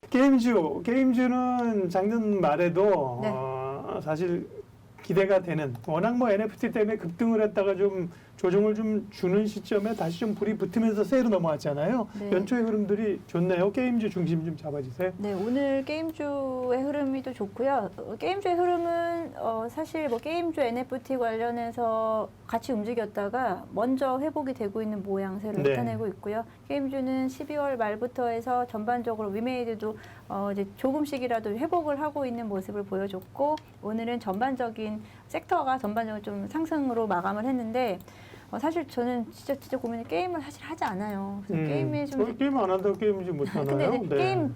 게임주는 작년 말에도 네. 사실 기대가 되는, 워낙 뭐 NFT 때문에 급등을 했다가 좀 조정을 좀 주는 시점에 다시 좀 불이 붙으면서 새로 넘어왔잖아요. 네. 연초의 흐름들이 좋네요. 게임주 중심 좀 잡아주세요. 네, 오늘 게임주의 흐름이 또 좋고요. 게임주의 흐름은 사실 뭐 게임주 NFT 관련해서 같이 움직였다가 먼저 회복이 되고 있는 모양새를 네. 나타내고 있고요. 게임주는 12월 말부터 해서 전반적으로 위메이드도 이제 조금씩이라도 회복을 하고 있는 모습을 보여줬고, 오늘은 전반적인 섹터가 전반적으로 좀 상승으로 마감을 했는데, 사실 저는 진짜 고민이, 게임을 사실 하지 않아요. 그래서 게임에 좀 게임 안 한다고 게임인지 못하나요? 근데 이제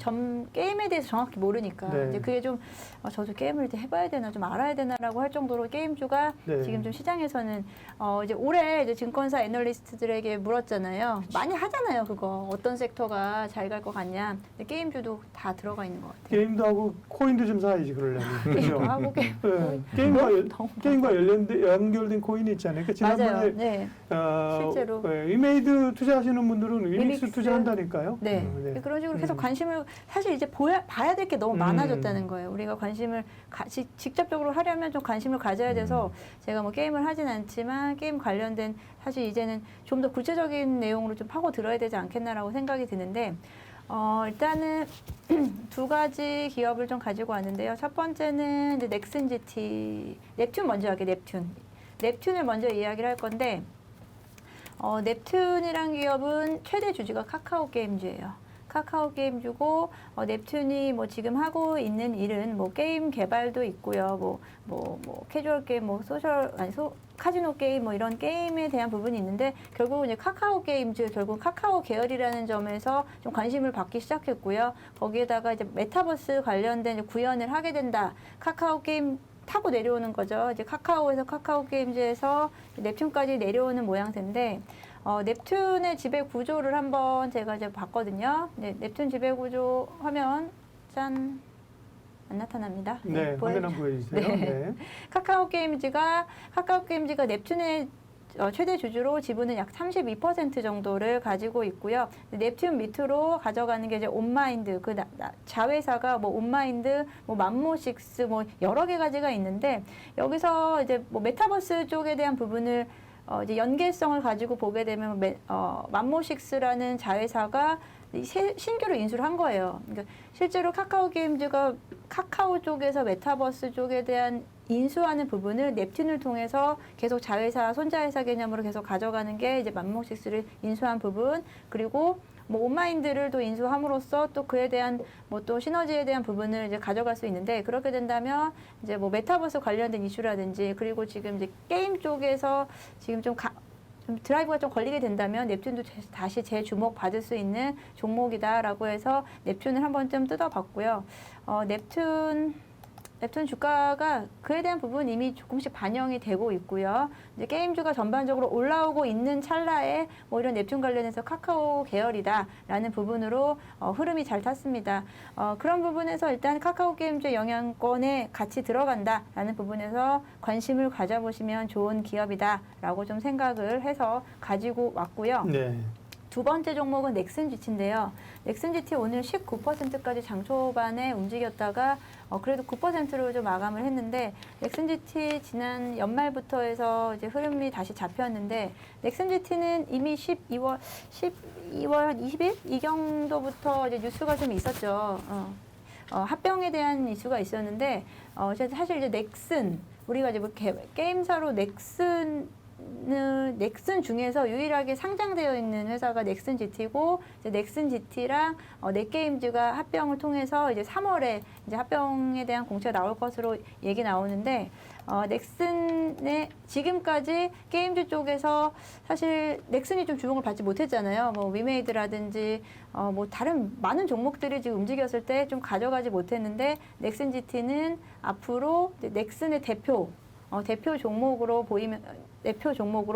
게임에 대해서 정확히 모르니까 네. 이제 그게 좀 저도 게임을 이제 해봐야 되나, 좀 알아야 되나라고 할 정도로 게임주가 네. 지금 좀 시장에서는 이제 올해 이제 증권사 애널리스트들에게 물었잖아요. 많이 하잖아요, 그거. 어떤 섹터가 잘 갈 것 같냐. 근데 게임주도 다 들어가 있는 것 같아요. 게임도 하고 코인도 좀 사야지 그러려면. 게임도 그죠? 하고 네. 너무 게임과 연결된 코인이 있잖아요. 그러니까 맞아요. 지난번에 네. 실제로. 위메이드 투자하시는 분들은 위믹스 위믹스. 투자한다니까요. 네. 네. 그런 식으로 계속 관심을, 사실 이제 봐야 될 게 너무 많아졌다는 거예요. 우리가 관심을 직접적으로 하려면 좀 관심을 가져야 돼서 제가 뭐 게임을 하진 않지만 게임 관련된, 사실 이제는 좀 더 구체적인 내용으로 좀 파고 들어야 되지 않겠나라고 생각이 드는데, 일단은 두 가지 기업을 좀 가지고 왔는데요. 첫 번째는 이제 넥슨 GT, 넵튠 먼저 할게요. 넵튠을 먼저 이야기를 할 건데, 넵튠이란 기업은 최대 주주가 카카오 게임즈예요. 카카오 게임주고, 넵튠이 뭐 지금 하고 있는 일은 뭐 게임 개발도 있고요. 캐주얼 게임, 카지노 게임, 뭐 이런 게임에 대한 부분이 있는데, 결국 이제 카카오 게임즈, 결국 카카오 계열이라는 점에서 좀 관심을 받기 시작했고요. 거기에다가 이제 메타버스 관련된 이제 구현을 하게 된다. 카카오 게임 타고 내려오는 거죠. 이제 카카오에서 카카오 게임즈에서 넵튠까지 내려오는 모양새인데, 넵튠의 지배 구조를 한번 제가 이제 봤거든요. 네, 넵튠 지배 구조 화면, 짠, 안 나타납니다. 네, 화면 한번 보여주세요. 네. 네. 카카오 게임즈가 넵튠의 최대 주주로 지분은 약 32% 정도를 가지고 있고요. 넵튠 밑으로 가져가는 게 이제 온마인드, 자회사가 뭐 온마인드, 뭐 맘모식스, 뭐 여러 개 가지가 있는데, 여기서 이제 뭐 메타버스 쪽에 대한 부분을 이제 연계성을 가지고 보게 되면 맘모식스라는 자회사가 신규로 인수를 한 거예요. 그러니까 실제로 카카오 게임즈가 카카오 쪽에서 메타버스 쪽에 대한 인수하는 부분을 넵튠을 통해서 계속 자회사, 손자회사 개념으로 계속 가져가는 게 이제 맘모식스를 인수한 부분, 그리고 뭐 온마인드를 또 인수함으로써 또 그에 대한 뭐 또 시너지에 대한 부분을 이제 가져갈 수 있는데, 그렇게 된다면 이제 뭐 메타버스 관련된 이슈라든지, 그리고 지금 이제 게임 쪽에서 지금 좀 드라이브가 좀 걸리게 된다면 넵튠도 다시 재주목 받을 수 있는 종목이다라고 해서 넵튠을 한 번쯤 뜯어봤고요. 넵튠 주가가 그에 대한 부분 이미 조금씩 반영이 되고 있고요. 이제 게임주가 전반적으로 올라오고 있는 찰나에 뭐 이런 넵튠 관련해서 카카오 계열이다라는 부분으로 흐름이 잘 탔습니다. 그런 부분에서 일단 카카오 게임주 영향권에 같이 들어간다라는 부분에서 관심을 가져보시면 좋은 기업이다라고 좀 생각을 해서 가지고 왔고요. 네. 두 번째 종목은 넥슨 GT인데요. 넥슨 GT 오늘 19%까지 장 초반에 움직였다가 그래도 9%로 좀 마감을 했는데, 넥슨 GT 지난 연말부터 해서 이제 흐름이 다시 잡혔는데, 넥슨 GT는 이미 12월 20일 이 정도부터 이제 뉴스가 좀 있었죠. 합병에 대한 이슈가 있었는데, 사실 이제 넥슨, 우리가 이제 뭐 게임사로 넥슨 중에서 유일하게 상장되어 있는 회사가 넥슨 GT고, 이제 넥슨 GT랑 넷게임즈가 합병을 통해서 이제 3월에 이제 합병에 대한 공시가 나올 것으로 얘기 나오는데, 넥슨의 지금까지 게임즈 쪽에서 사실 넥슨이 좀 주목을 받지 못했잖아요. 뭐 위메이드라든지 뭐 다른 많은 종목들이 지금 움직였을 때 좀 가져가지 못했는데, 넥슨 GT는 앞으로 넥슨의 대표 종목으로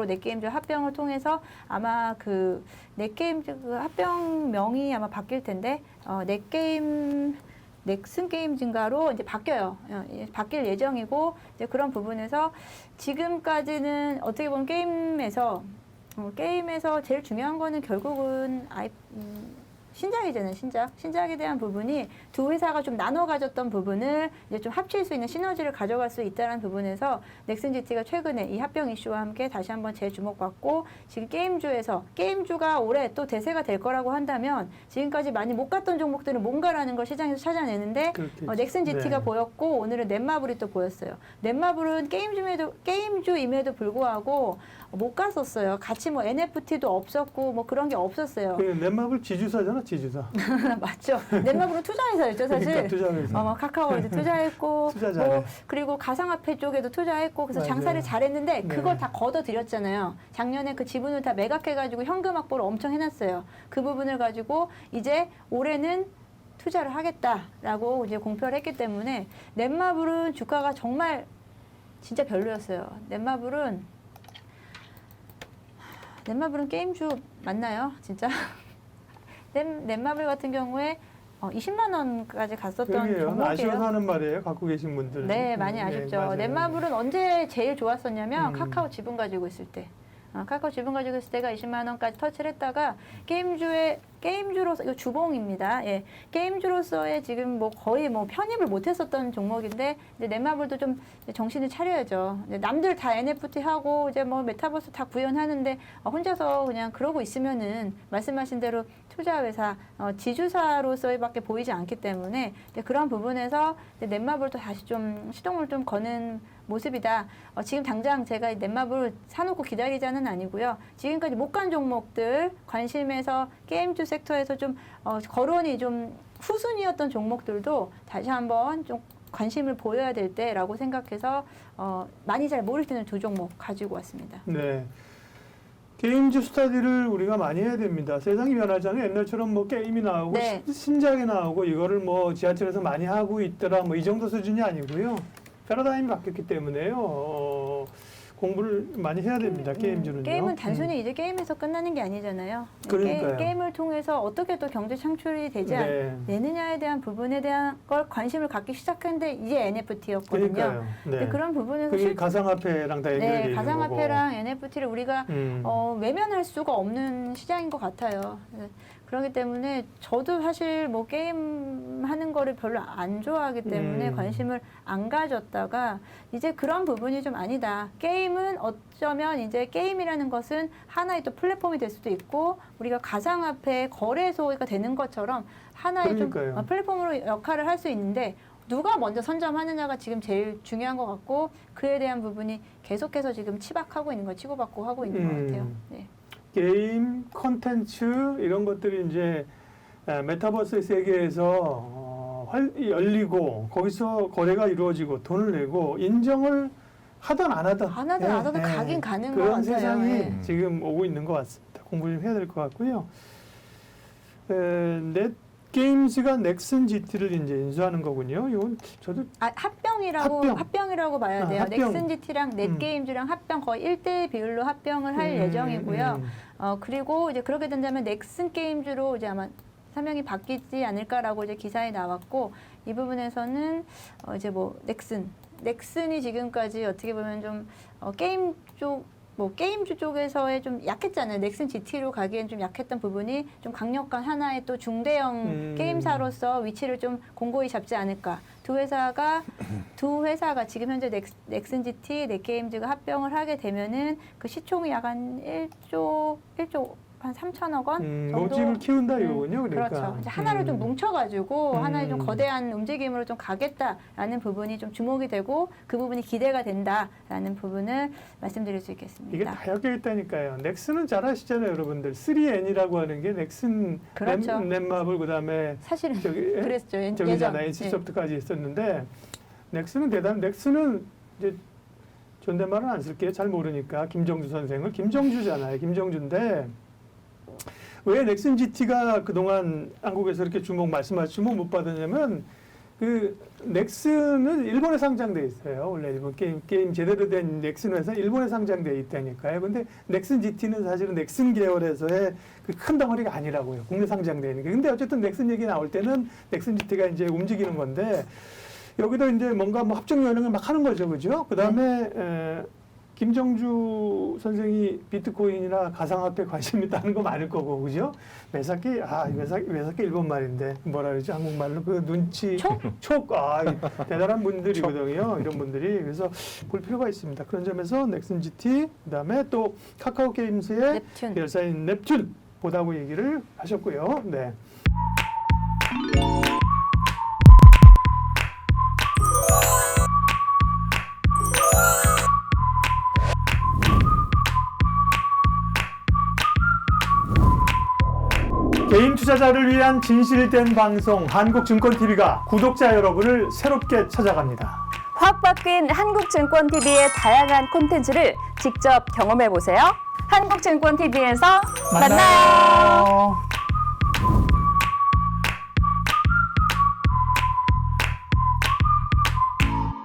넷게임즈 합병을 통해서 아마 그 넷게임즈 그 합병명이 아마 바뀔 텐데, 넥슨 게임즈인가로 이제 바뀌어요. 바뀔 예정이고, 이제 그런 부분에서 지금까지는 어떻게 보면 게임에서 제일 중요한 거는 결국은 신작이잖아요, 신작에 대한 부분이 두 회사가 좀 나눠 가졌던 부분을 이제 좀 합칠 수 있는 시너지를 가져갈 수 있다는 부분에서 넥슨 GT가 최근에 이 합병 이슈와 함께 다시 한번 재주목받고 지금 게임주가 올해 또 대세가 될 거라고 한다면 지금까지 많이 못 갔던 종목들은 뭔가라는 걸 시장에서 찾아내는데 넥슨 GT가 네. 보였고 오늘은 넷마블이 또 보였어요. 넷마블은 게임주임에도 불구하고 못 갔었어요. 같이 뭐 NFT도 없었고 뭐 그런 게 없었어요. 그 넷마블 지주사잖아, 지주사. 맞죠. 넷마블은 투자회사였죠, 사실. 그러니까 투자회사. 뭐 카카오에도 투자했고, 투자 잘해. 뭐 그리고 가상화폐 쪽에도 투자했고, 그래서 맞아요. 장사를 잘했는데 네. 그걸 다 걷어들였잖아요. 작년에 그 지분을 다 매각해가지고 현금 확보를 엄청 해놨어요. 그 부분을 가지고 이제 올해는 투자를 하겠다라고 이제 공표를 했기 때문에 넷마블은 주가가 정말 진짜 별로였어요. 넷마블은 게임주 맞나요? 진짜? 넷마블 같은 경우에 20만 원까지 갔었던 종목이에요. 아쉬워서 하는 말이에요. 갖고 계신 분들. 네, 많이 아쉽죠. 맞아요. 넷마블은 언제 제일 좋았었냐면 카카오 지분 가지고 있을 때. 카카오 지분 가지고 있을 때가 20만 원까지 터치를 했다가 게임주로서 이거 주봉입니다. 예. 게임주로서의 지금 뭐 거의 뭐 편입을 못 했었던 종목인데 이제 넷마블도 좀 정신을 차려야죠. 이제 남들 다 NFT 하고 이제 뭐 메타버스 다 구현하는데 혼자서 그냥 그러고 있으면은 말씀하신 대로 투자회사, 지주사로서의밖에 보이지 않기 때문에 이제 그런 부분에서 이제 넷마블도 다시 좀 시동을 좀 거는 모습이다. 지금 당장 제가 넷마블 사놓고 기다리자는 아니고요. 지금까지 못 간 종목들 관심에서 게임주 섹터에서 좀 거론이 좀 후순위였던 종목들도 다시 한번 좀 관심을 보여야 될 때라고 생각해서 많이 잘 모를 때는 두 종목 가지고 왔습니다. 네. 게임주 스터디를 우리가 많이 해야 됩니다. 세상이 변하잖아요. 옛날처럼 뭐 게임이 나오고 네. 신작이 나오고 이거를 뭐 지하철에서 많이 하고 있더라 뭐 이 정도 수준이 아니고요. 패러다임이 바뀌었기 때문에요. 공부를 많이 해야 됩니다. 게임주는요. 게임은 단순히 이제 게임에서 끝나는 게 아니잖아요. 그러니까요. 게임을 통해서 어떻게 또 경제 창출이 되느냐에 대한 부분에 대한 걸 관심을 갖기 시작했는데 이제 NFT였거든요. 그러니까요. 네. 그런 부분에서 그게 가상화폐랑 다 연결이 있는 가상화폐랑 NFT를 우리가 외면할 수가 없는 시장인 것 같아요. 그렇기 때문에 저도 사실 뭐 게임 하는 거를 별로 안 좋아하기 때문에 관심을 안 가졌다가 이제 그런 부분이 좀 아니다. 게임은 어쩌면 이제 게임이라는 것은 하나의 또 플랫폼이 될 수도 있고 우리가 가상화폐 거래소가 되는 것처럼 하나의 그러니까요. 좀 플랫폼으로 역할을 할 수 있는데 누가 먼저 선점하느냐가 지금 제일 중요한 것 같고 그에 대한 부분이 계속해서 지금 치박하고 있는 거 치고받고 하고 있는 것 같아요. 네. 게임, 콘텐츠 이런 것들이 이제 메타버스 세계에서 열리고 거기서 거래가 이루어지고 돈을 내고 인정을 하든 안 하든 가긴 가는 것 그런 같아요. 세상이 네. 지금 오고 있는 것 같습니다. 공부 좀 해야 될 것 같고요. 넷게임즈가 넥슨 GT를 이제 인수하는 거군요. 이건 저도 합병이라고 봐야 돼요. 합병. 넥슨 GT랑 넷게임즈랑 합병 거의 1대1 비율로 합병을 할 예정이고요. 그리고 이제 그렇게 된다면 넥슨 게임즈로 이제 아마 사명이 바뀌지 않을까라고 이제 기사에 나왔고 이 부분에서는 이제 뭐 넥슨이 지금까지 어떻게 보면 좀 게임 쪽 게임주 쪽에서의 좀 약했잖아요. 넥슨 GT로 가기엔 좀 약했던 부분이 좀 강력한 하나의 또 중대형 게임사로서 위치를 좀 공고히 잡지 않을까. 두 회사가 지금 현재 넥슨 GT, 넷게임즈가 합병을 하게 되면은 그 시총이 약 한 1조 한 3천억 원 정도. 몸집을 키운다 이거군요. 그러니까. 그렇죠. 이제 하나를 좀 뭉쳐가지고 하나의 좀 거대한 움직임으로 좀 가겠다라는 부분이 좀 주목이 되고 그 부분이 기대가 된다라는 부분을 말씀드릴 수 있겠습니다. 이게 다 엮여 있다니까요. 넥슨은 잘 아시잖아요, 여러분들. 3N이라고 하는 게 넥슨, 그렇죠. 넷마블 그다음에 사실은 저기 그랬죠. 저기잖아요. NC소프트까지 있었는데 넥슨은 넥슨은 이제 존댓말은 안 쓸게요. 잘 모르니까 김정주 선생을 김정주잖아요. 김정주인데. 왜 넥슨 GT가 그동안 한국에서 이렇게 주목 못 받았냐면 그 넥슨은 일본에 상장돼 있어요. 원래 일본 게임 제대로 된 넥슨 회사 일본에 상장돼 있다니까요. 근데 넥슨 GT는 사실은 넥슨 계열에서의 그 큰 덩어리가 아니라고요. 국내 상장돼 있는 게. 근데 어쨌든 넥슨 얘기 나올 때는 넥슨 GT가 이제 움직이는 건데 여기도 이제 뭔가 뭐 합종 연행을 막 하는 거죠, 그죠? 그다음에 김정주 선생이 비트코인이나 가상화폐 관심 있다는 거 많을 거고, 그죠? 매사키, 매사키 일본 말인데, 뭐라 그러지? 한국말로 그 눈치. 촉. 대단한 분들이거든요. 이런 분들이. 그래서 볼 필요가 있습니다. 그런 점에서 넥슨 GT, 그 다음에 또 카카오 게임스의 넵튠. 계열사인 넵튠 보다고 얘기를 하셨고요. 네. 개인 투자자를 위한 진실된 방송 한국증권TV가 구독자 여러분을 새롭게 찾아갑니다. 확 바뀐 한국증권TV의 다양한 콘텐츠를 직접 경험해보세요. 한국증권TV에서 만나요.